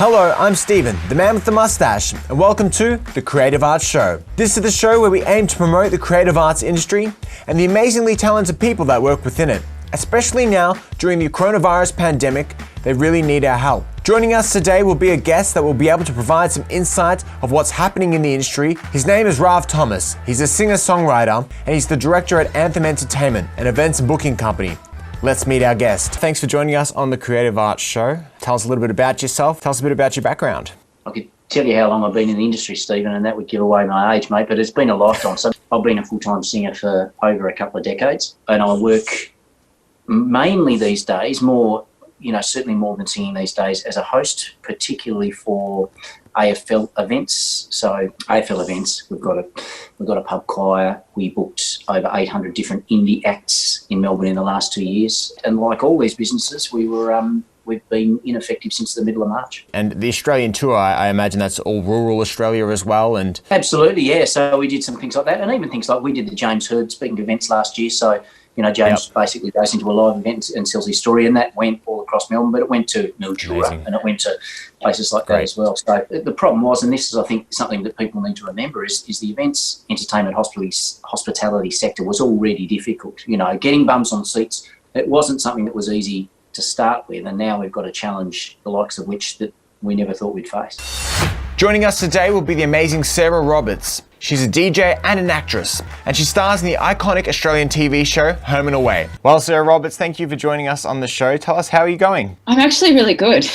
Hello, I'm Stephen, the man with the mustache, and welcome to The Creative Arts Show. This is the show where we aim to promote the creative arts industry and the amazingly talented people that work within it. Especially now, during the coronavirus pandemic, they really need our help. Joining us today will be a guest that will be able to provide some insight of what's happening in the industry. His name is Rav Thomas. He's a singer-songwriter, and he's the director at Anthem Entertainment, an events and booking company. Let's meet our guest. Thanks for joining us on The Creative Arts Show. Tell us a little bit about yourself. Tell us a bit about your background. I could tell you how long I've been in the industry, Stephen, and that would give away my age, mate, but it's been a lifetime. So I've been a full-time singer for over a couple of decades, and I work mainly these days, certainly more than singing these days, as a host, particularly for AFL events. So AFL events, we've got a pub choir. We booked over 800 different indie acts in Melbourne in the last 2 years. And like all these businesses, we've been ineffective since the middle of March. And the Australian tour, I imagine that's all rural Australia as well. And absolutely, yeah. So we did some things like that, and even things like we did the James Hird speaking events last year. So James basically goes into a live event and tells his story, and that went all across Melbourne, but it went to Mildura and it went to places like that as well. So the problem was, and this is, I think, something that people need to remember, is the events, entertainment, hospitality sector was already difficult. Getting bums on seats, it wasn't something that was easy to start with, and now we've got a challenge the likes of which that we never thought we'd face. Joining us today will be the amazing Sarah Roberts. She's a DJ and an actress, and she stars in the iconic Australian TV show Home and Away. Well, Sarah Roberts, thank you for joining us on the show. Tell us, how are you going? I'm actually really good.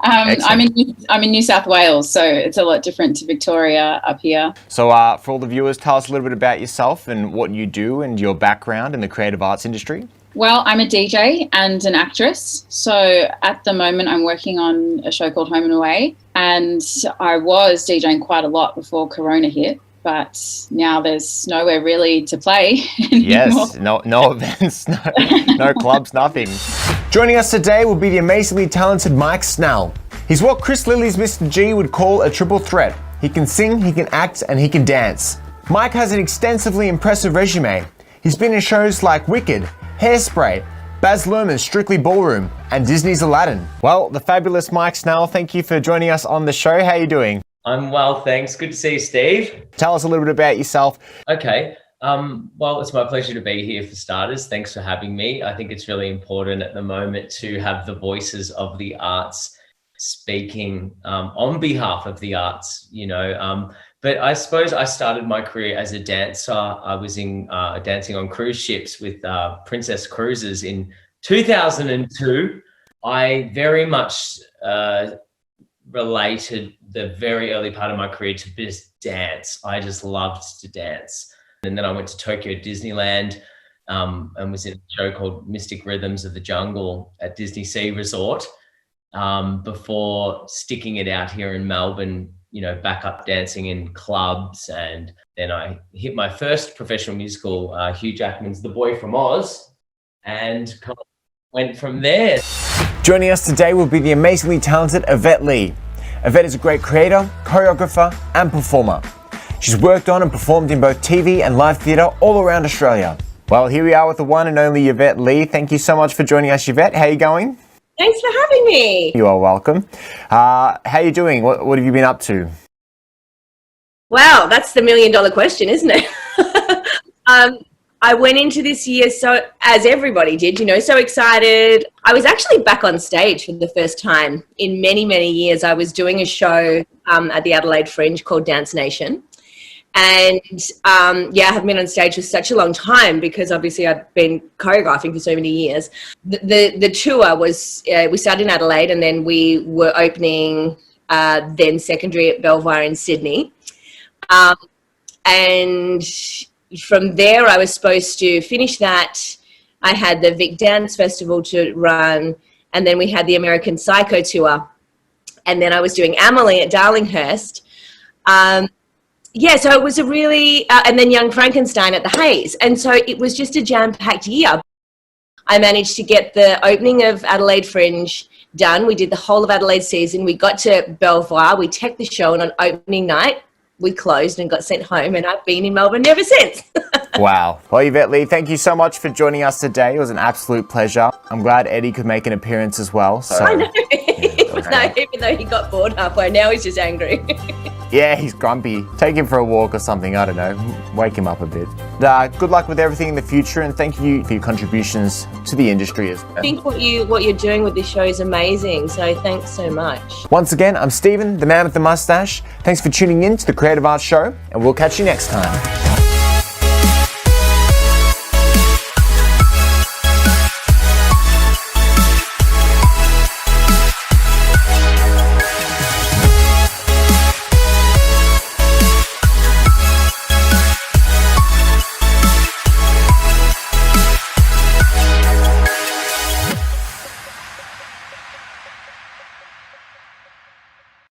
I'm in New South Wales, so it's a lot different to Victoria up here. So for all the viewers, tell us a little bit about yourself and what you do and your background in the creative arts industry. Well, I'm a DJ and an actress. So at the moment, I'm working on a show called Home and Away. And I was DJing quite a lot before Corona hit, but now there's nowhere really to play anymore. Yes, no events, no clubs, nothing. Joining us today will be the amazingly talented Mike Snell. He's what Chris Lilly's Mr. G would call a triple threat. He can sing, he can act, and he can dance. Mike has an extensively impressive resume. He's been in shows like Wicked, Hairspray, Baz Luhrmann's Strictly Ballroom, and Disney's Aladdin. Well, the fabulous Mike Snell, thank you for joining us on the show. How are you doing? I'm well, thanks. Good to see you, Steve. Tell us a little bit about yourself. Okay. Well, it's my pleasure to be here for starters. Thanks for having me. I think it's really important at the moment to have the voices of the arts speaking on behalf of the arts, But I suppose I started my career as a dancer. I was in dancing on cruise ships with Princess Cruises in 2002. I very much related the very early part of my career to just dance. I just loved to dance. And then I went to Tokyo Disneyland and was in a show called Mystic Rhythms of the Jungle at Disney Sea Resort before sticking it out here in Melbourne, back up dancing in clubs. And then I hit my first professional musical, Hugh Jackman's The Boy from Oz, and kind of went from there. Joining us today will be the amazingly talented Yvette Lee. Yvette is a great creator, choreographer, and performer. She's worked on and performed in both TV and live theatre all around Australia. Well, here we are with the one and only Yvette Lee. Thank you so much for joining us, Yvette. How are you going? Thanks for having me. You are welcome. How are you doing? What have you been up to? Wow, that's the $1 million question, isn't it? I went into this year, so as everybody did, so excited. I was actually back on stage for the first time in many, many years. I was doing a show at the Adelaide Fringe called Dance Nation. And I haven't been on stage for such a long time because obviously I've been choreographing for so many years. The tour was, we started in Adelaide and then we were opening then secondary at Belvoir in Sydney. And from there I was supposed to finish that. I had the Vic Dance Festival to run, and then we had the American Psycho tour. And then I was doing Amelie at Darlinghurst. So it was a really, and then Young Frankenstein at the Hayes. And so it was just a jam-packed year. I managed to get the opening of Adelaide Fringe done. We did the whole of Adelaide season. We got to Belvoir. We teched the show, and on opening night, we closed and got sent home. And I've been in Melbourne ever since. Wow. Well, Yvette Lee, thank you so much for joining us today. It was an absolute pleasure. I'm glad Eddie could make an appearance as well. So, I know. It No, even though he got bored halfway, now he's just angry. Yeah, he's grumpy. Take him for a walk or something, I don't know. Wake him up a bit. Good luck with everything in the future, and thank you for your contributions to the industry as well. I think what you're doing with this show is amazing, so thanks so much. Once again, I'm Stephen, the man with the mustache. Thanks for tuning in to the Creative Arts Show, and we'll catch you next time.